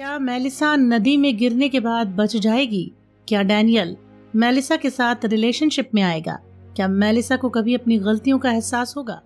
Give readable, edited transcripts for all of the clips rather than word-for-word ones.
क्या मेलिसा नदी में गिरने के बाद बच जाएगी? क्या डैनियल मेलिसा के साथ रिलेशनशिप में आएगा? क्या मेलिसा को कभी अपनी गलतियों का एहसास होगा?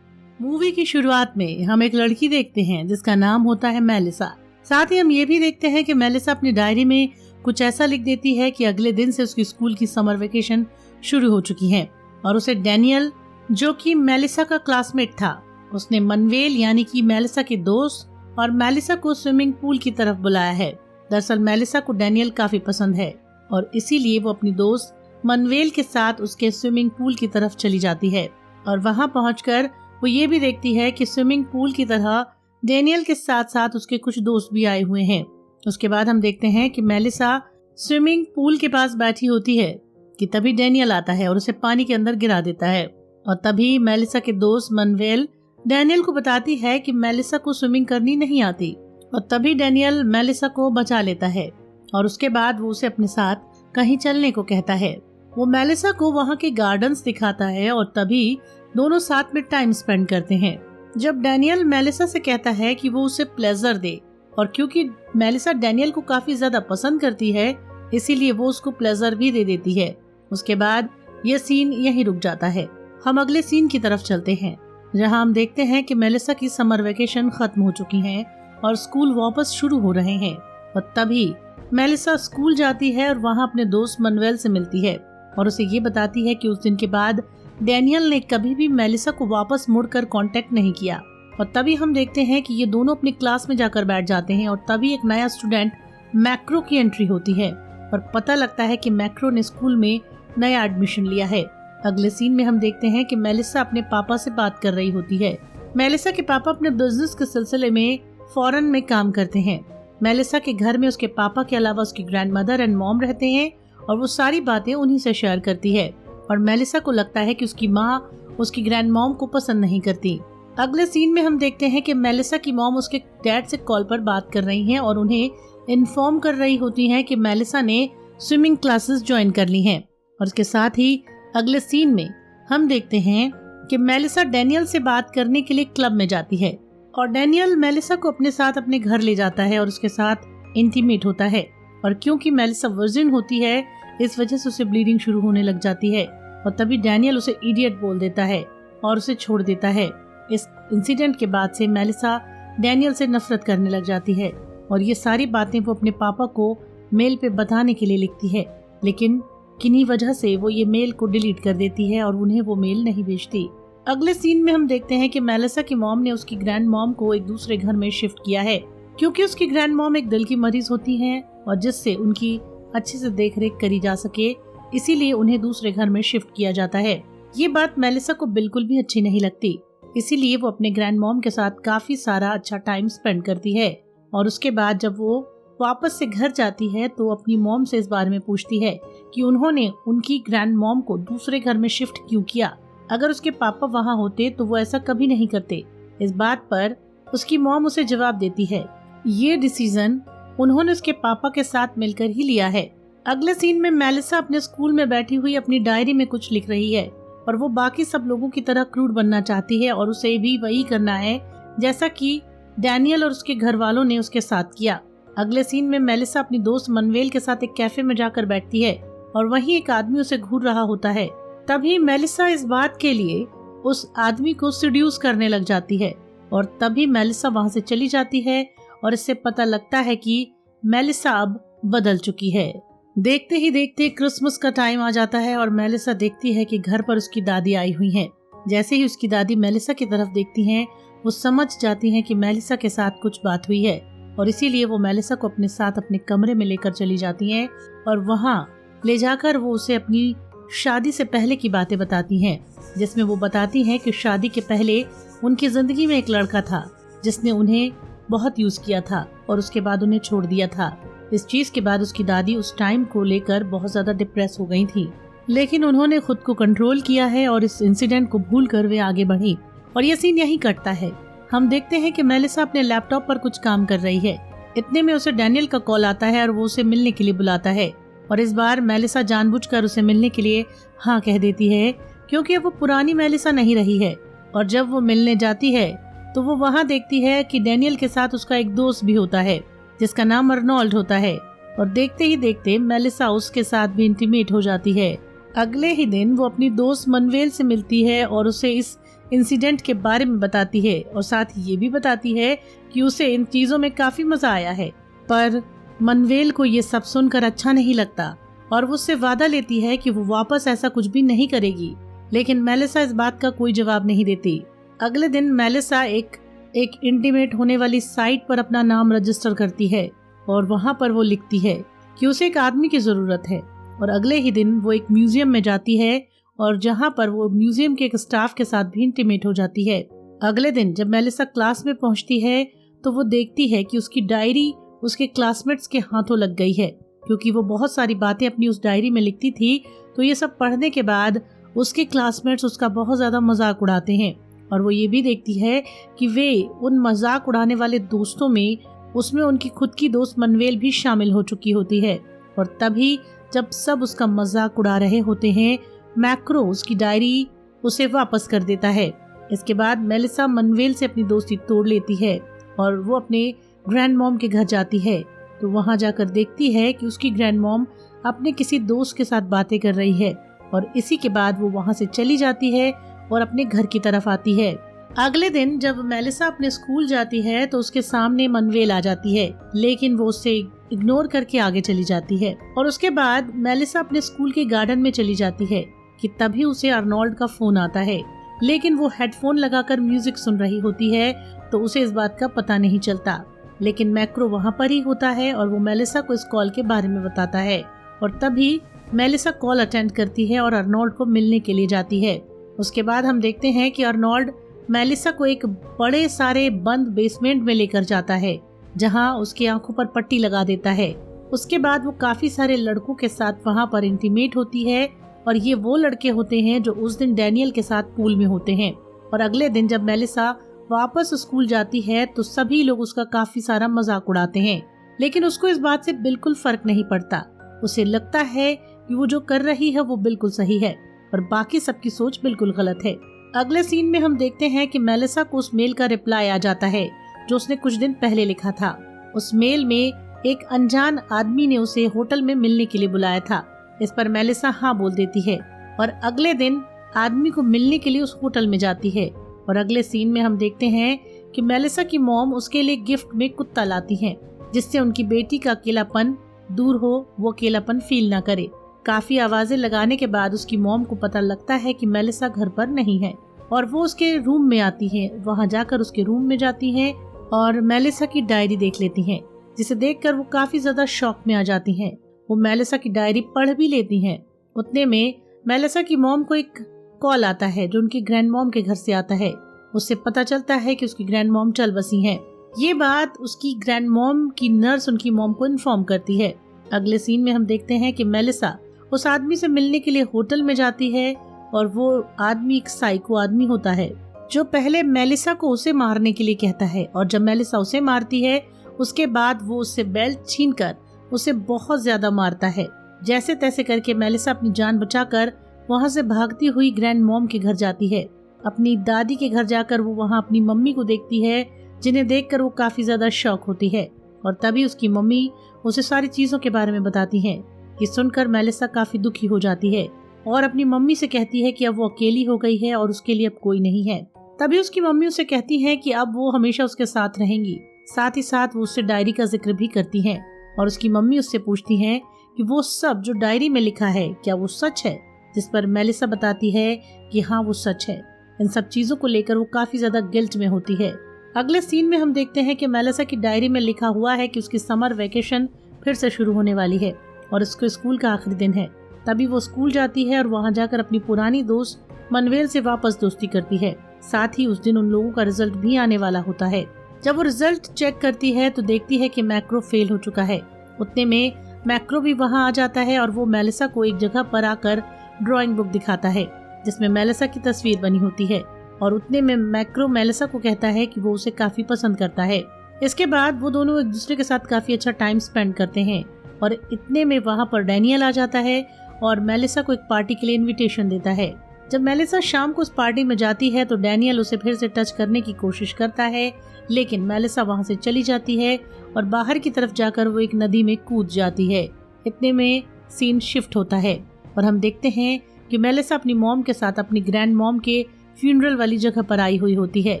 मूवी की शुरुआत में हम एक लड़की देखते हैं जिसका नाम होता है मेलिसा। साथ ही हम ये भी देखते हैं कि मेलिसा अपनी डायरी में कुछ ऐसा लिख देती है कि अगले दिन से उसकी स्कूल की समर वेकेशन शुरू हो चुकी है और उसे डैनियल, जो कि मेलिसा का क्लासमेट था, उसने मनवेल यानी कि मेलिसा के दोस्त और मेलिसा को स्विमिंग पूल की तरफ बुलाया है। दरअसल मेलिसा को डैनियल काफी पसंद है और इसीलिए वो अपनी दोस्त मनवेल के साथ उसके स्विमिंग पूल की तरफ चली जाती है और वहां पहुंचकर वो ये भी देखती है कि स्विमिंग पूल की तरह डैनियल के साथ साथ उसके कुछ दोस्त भी आए हुए हैं। उसके बाद हम देखते हैं कि मेलिसा स्विमिंग पूल के पास बैठी होती है कि तभी डैनियल आता है और उसे पानी के अंदर गिरा देता है और तभी मेलिसा के दोस्त मनवेल डैनियल को बताती है कि मेलिसा को स्विमिंग करनी नहीं आती और तभी डैनियल मेलिसा को बचा लेता है और उसके बाद वो उसे अपने साथ कहीं चलने को कहता है। वो मेलिसा को वहाँ के गार्डन्स दिखाता है और तभी दोनों साथ में टाइम स्पेंड करते हैं। जब डैनियल मेलिसा से कहता है कि वो उसे प्लेजर दे और क्योंकि मेलिसा डैनियल को काफी ज्यादा पसंद करती है इसीलिए वो उसको प्लेजर भी दे देती है। उसके बाद ये सीन यहीं रुक जाता है। हम अगले सीन की तरफ चलते हैं जहां हम देखते हैं कि मेलिसा की समर वेकेशन खत्म हो चुकी है और स्कूल वापस शुरू हो रहे हैं और तभी मेलिसा स्कूल जाती है और वहां अपने दोस्त मनवेल से मिलती है और उसे ये बताती है कि उस दिन के बाद डैनियल ने कभी भी मेलिसा को वापस मुड़कर कांटेक्ट नहीं किया और तभी हम देखते हैं कि ये दोनों अपनी क्लास में जाकर बैठ जाते हैं और तभी एक नया स्टूडेंट मैक्रो की एंट्री होती है और पता लगता है कि मैक्रो ने स्कूल में नया एडमिशन लिया है। अगले सीन में हम देखते हैं कि मेलिसा अपने पापा से बात कर रही होती है। मेलिसा के पापा अपने बिजनेस के सिलसिले में फॉरेन में काम करते हैं। मेलिसा के घर में उसके पापा के अलावा उसकी ग्रैंडमदर एंड मॉम रहते हैं और वो सारी बातें उन्हीं से शेयर करती है और मेलिसा को लगता है कि उसकी माँ उसकी ग्रैंड मॉम को पसंद नहीं करती। अगले सीन में हम देखते हैं कि मेलिसा की मॉम उसके डैड से कॉल पर बात कर रही हैं और उन्हें इन्फॉर्म कर रही होती हैं कि मेलिसा ने स्विमिंग क्लासेस ज्वाइन कर ली हैं और उसके साथ ही अगले सीन में हम देखते हैं कि मेलिसा डैनियल से बात करने के लिए क्लब में जाती है और डैनियल मेलिसा को अपने साथ अपने घर ले जाता है और उसके साथ इंटीमेट होता है और क्योंकि मेलिसा वर्जिन होती है इस वजह से उसे ब्लीडिंग शुरू होने लग जाती है और तभी डैनियल उसे इडियट बोल देता है और उसे छोड़ देता है। इस इंसिडेंट के बाद से मेलिसा डैनियल से नफरत करने लग जाती है और ये सारी बातें वो अपने पापा को मेल पे बताने के लिए लिखती है, लेकिन किन्हीं वजह से वो ये मेल को डिलीट कर देती है और उन्हें वो मेल नहीं भेजती। अगले सीन में हम देखते हैं कि मेलिसा की मॉम ने उसकी ग्रैंड मॉम को एक दूसरे घर में शिफ्ट किया है क्योंकि उसकी ग्रैंड मॉम एक दिल की मरीज होती हैं और जिससे उनकी अच्छे से देखरेख करी जा सके, इसीलिए उन्हें दूसरे घर में शिफ्ट किया जाता है। ये बात मेलिसा को बिल्कुल भी अच्छी नहीं लगती, इसीलिए वो अपने ग्रैंड मॉम के साथ काफी सारा अच्छा टाइम स्पेंड करती है और उसके बाद जब वो वापस से घर जाती है तो अपनी मॉम से इस बारे में पूछती है कि उन्होंने उनकी ग्रैंड मॉम को दूसरे घर में शिफ्ट क्यों किया। अगर उसके पापा वहाँ होते तो वो ऐसा कभी नहीं करते। इस बात पर उसकी मॉम उसे जवाब देती है ये डिसीजन उन्होंने उसके पापा के साथ मिलकर ही लिया है। अगले सीन में मेलिसा अपने स्कूल में बैठी हुई अपनी डायरी में कुछ लिख रही है और वो बाकी सब लोगों की तरह क्रूड बनना चाहती है और उसे भी वही करना है जैसा कि डैनियल और उसके घर वालों ने उसके साथ किया। अगले सीन में मेलिसा अपनी दोस्त मनवेल के साथ एक कैफे में जाकर बैठती है और वहीं एक आदमी उसे घूर रहा होता है। तभी मेलिसा इस बात के लिए उस आदमी को सीड्यूस करने लग जाती है और तभी मेलिसा वहां से चली जाती है और इससे पता लगता है कि मेलिसा अब बदल चुकी है। देखते ही देखते क्रिसमस का टाइम आ जाता है और मेलिसा देखती है कि घर पर उसकी दादी आई हुई हैं। जैसे ही उसकी दादी मेलिसा की तरफ देखती हैं, वो समझ जाती हैं कि मेलिसा के साथ कुछ बात हुई है और इसीलिए वो मेलिसा को अपने साथ अपने कमरे में लेकर चली जाती हैं और वहाँ ले जाकर वो उसे अपनी शादी से पहले की बातें बताती हैं, जिसमें वो बताती हैं कि शादी के पहले उनकी जिंदगी में एक लड़का था जिसने उन्हें बहुत यूज किया था और उसके बाद उन्हें छोड़ दिया था। इस चीज के बाद उसकी दादी उस टाइम को लेकर बहुत ज्यादा डिप्रेस हो गई थी, लेकिन उन्होंने खुद को कंट्रोल किया है और इस इंसिडेंट को भूलकर वे आगे बढ़ी और ये सीन यहीं कटता है। हम देखते हैं कि मेलिसा अपने लैपटॉप पर कुछ काम कर रही है। इतने में उसे डैनियल का कॉल आता है और वो उसे मिलने के लिए बुलाता है और इस बार मेलिसा जानबूझकर उसे मिलने के लिए हाँ कह देती है क्योंकि वो पुरानी मेलिसा नहीं रही है और जब वो मिलने जाती है तो वो वहाँ देखती है कि डैनियल के साथ उसका एक दोस्त भी होता है जिसका नाम अर्नोल्ड होता है, और देखते ही देखते मेलिसा उसके साथ भी इंटीमेट हो जाती है। अगले ही दिन वो अपनी दोस्त मनवेल से मिलती है और उसे इस इंसिडेंट के बारे में बताती है और साथ ही ये भी बताती है कि उसे इन चीजों में काफी मजा आया है। पर मनवेल को ये सब सुनकर अच्छा नहीं लगता और वो उससे वादा लेती है कि वो वापस ऐसा कुछ भी नहीं करेगी, लेकिन मेलिसा इस बात का कोई जवाब नहीं देती। अगले दिन मेलिसा एक इंटीमेट होने वाली साइट पर अपना नाम रजिस्टर करती है और वहाँ पर वो लिखती है कि उसे एक आदमी की जरूरत है, और अगले ही दिन वो एक म्यूजियम में जाती है और जहाँ पर वो म्यूजियम के एक स्टाफ के साथ भी इंटीमेट हो जाती है। अगले दिन जब मेलिसा क्लास में पहुँचती है तो वो देखती है कि उसकी डायरी उसके क्लासमेट्स के हाथों लग गई है, क्योंकि वो बहुत सारी बातें अपनी उस डायरी में लिखती थी। तो ये सब पढ़ने के बाद उसके क्लासमेट्स उसका बहुत ज़्यादा मजाक उड़ाते हैं, और वो ये भी देखती है कि वे उन मजाक उड़ाने वाले दोस्तों में उसमें उनकी खुद की दोस्त मनवेल भी शामिल हो चुकी होती है। और तभी जब सब उसका मजाक उड़ा रहे होते हैं, मैक्रो उसकी डायरी उसे वापस कर देता है। इसके बाद मेलिसा मनवेल से अपनी दोस्ती तोड़ लेती है और वो अपने ग्रैंड मॉम के घर जाती है। तो वहाँ जाकर देखती है कि उसकी ग्रैंड मॉम अपने किसी दोस्त के साथ बातें कर रही है, और इसी के बाद वो वहाँ से चली जाती है और अपने घर की तरफ आती है। अगले दिन जब मेलिसा अपने स्कूल जाती है तो उसके सामने मनवेल आ जाती है, लेकिन वो उससे इग्नोर करके आगे चली जाती है। और उसके बाद मेलिसा अपने स्कूल के गार्डन में चली जाती है कि तभी उसे अर्नोल्ड का फोन आता है, लेकिन वो हेडफोन लगाकर म्यूजिक सुन रही होती है तो उसे इस बात का पता नहीं चलता। लेकिन मैक्रो वहाँ पर ही होता है और वो मेलिसा को इस कॉल के बारे में बताता है, और तभी मेलिसा कॉल अटेंड करती है और अर्नोल्ड को मिलने के लिए जाती है। उसके बाद हम देखते हैं कि अर्नोल्ड मेलिसा को एक बड़े सारे बंद बेसमेंट में लेकर जाता है, जहां उसकी आंखों पर पट्टी लगा देता है। उसके बाद वो काफी सारे लड़कों के साथ वहां पर इंटीमेट होती है, और ये वो लड़के होते हैं जो उस दिन डैनियल के साथ पूल में होते हैं। और अगले दिन जब मेलिसा वापस स्कूल जाती है तो सभी लोग उसका काफी सारा मजाक उड़ाते हैं, लेकिन उसको इस बात से बिल्कुल फर्क नहीं पड़ता। उसे लगता है कि वो जो कर रही है वो बिल्कुल सही है और बाकी सबकी सोच बिल्कुल गलत है। अगले सीन में हम देखते हैं कि मेलिसा को उस मेल का रिप्लाई आ जाता है जो उसने कुछ दिन पहले लिखा था। उस मेल में एक अनजान आदमी ने उसे होटल में मिलने के लिए बुलाया था। इस पर मेलिसा हाँ बोल देती है और अगले दिन आदमी को मिलने के लिए उस होटल में जाती है। और अगले सीन में हम देखते हैं कि मेलिसा की मॉम उसके लिए गिफ्ट में कुत्ता लाती है, जिससे उनकी बेटी का अकेलापन दूर हो, वो अकेलापन फील ना करे। काफी आवाजें लगाने के बाद उसकी मॉम को पता लगता है कि मेलिसा घर पर नहीं है और वो उसके रूम में आती है। वहां जाकर उसके रूम में जाती है और मेलिसा की डायरी देख लेती हैं, जिसे देखकर वो काफी ज्यादा शॉक में आ जाती हैं। वो मेलिसा की डायरी पढ़ भी लेती हैं। उतने में मेलिसा की मॉम को एक कॉल आता है जो उनकी ग्रैंड मॉम के घर से आता है। उससे पता चलता है कि उसकी ग्रैंड मॉम चल बसी हैं। ये बात उसकी ग्रैंड मॉम की नर्स उनकी मॉम को इन्फॉर्म करती है। अगले सीन में हम देखते हैं कि मेलिसा उस आदमी से मिलने के लिए होटल में जाती है और वो आदमी एक साइको आदमी होता है जो पहले मेलिसा को उसे मारने के लिए कहता है, और जब मेलिसा उसे मारती है उसके बाद वो उससे बेल्ट छीनकर उसे बहुत ज्यादा मारता है। जैसे तैसे करके मेलिसा अपनी जान बचाकर वहाँ से भागती हुई ग्रैंड मॉम के घर जाती है। अपनी दादी के घर जाकर वो वहाँ अपनी मम्मी को देखती है, जिन्हें देखकर वो काफी ज्यादा शॉक होती है। और तभी उसकी मम्मी उसे सारी चीजों के बारे में बताती हैं। ये सुनकर मेलिसा काफी दुखी हो जाती है और अपनी मम्मी से कहती है कि अब वो अकेली हो गई है और उसके लिए अब कोई नहीं है। तभी उसकी मम्मी उसे कहती है कि अब वो हमेशा उसके साथ रहेंगी। साथ ही साथ वो उससे डायरी का जिक्र भी करती हैं और उसकी मम्मी उससे पूछती हैं कि वो सब जो डायरी में लिखा है क्या वो सच है, जिस पर मेलिसा बताती है कि हाँ वो सच है। इन सब चीजों को लेकर वो काफी ज्यादा गिल्ट में होती है। अगले सीन में हम देखते हैं कि मेलिसा की डायरी में लिखा हुआ है कि उसकी समर वेकेशन फिर से शुरू होने वाली है और उसके स्कूल का आखिरी दिन है। तभी वो स्कूल जाती है और वहाँ जाकर अपनी पुरानी दोस्त मनवेल से वापस दोस्ती करती है। साथ ही उस दिन उन लोगों का रिजल्ट भी आने वाला होता है। जब वो रिजल्ट चेक करती है तो देखती है कि मैक्रो फेल हो चुका है। उतने में मैक्रो भी वहाँ आ जाता है और वो मेलिसा को एक जगह पर आकर ड्राइंग बुक दिखाता है जिसमें मेलिसा की तस्वीर बनी होती है। और उतने में मैक्रो मेलिसा को कहता है कि वो उसे काफी पसंद करता है। इसके बाद वो दोनों एक दूसरे के साथ काफी अच्छा टाइम स्पेंड करते हैं। और इतने में वहाँ पर डैनियल आ जाता है और मेलिसा को एक पार्टी के लिए इनविटेशन देता है। जब मेलिसा शाम को उस पार्टी में जाती है तो डैनियल उसे फिर से टच करने की कोशिश करता है, लेकिन मेलिसा वहां से चली जाती है और बाहर की तरफ जाकर वो एक नदी में कूद जाती है। इतने में सीन शिफ्ट होता है और हम देखते हैं कि मेलिसा अपनी मॉम के साथ अपनी ग्रैंड मॉम के फ्यूनरल वाली जगह पर आई हुई होती है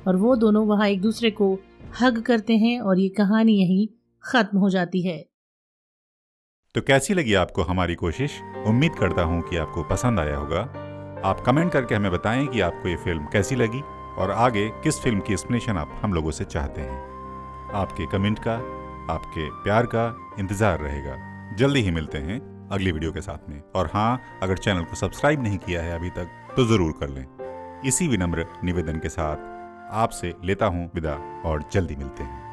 और वो दोनों वहाँ एक दूसरे को हग करते हैं और ये कहानी यहीं खत्म हो जाती है। तो कैसी लगी आपको हमारी कोशिश? उम्मीद करता हूँ कि आपको पसंद आया होगा। आप कमेंट करके हमें बताएं कि आपको ये फिल्म कैसी लगी और आगे किस फिल्म की एक्सप्लेनेशन आप हम लोगों से चाहते हैं। आपके कमेंट का, आपके प्यार का इंतज़ार रहेगा। जल्दी ही मिलते हैं अगली वीडियो के साथ में। और हाँ, अगर चैनल को सब्सक्राइब नहीं किया है अभी तक तो ज़रूर कर लें। इसी विनम्र निवेदन के साथ आपसे लेता हूँ विदा और जल्दी मिलते हैं।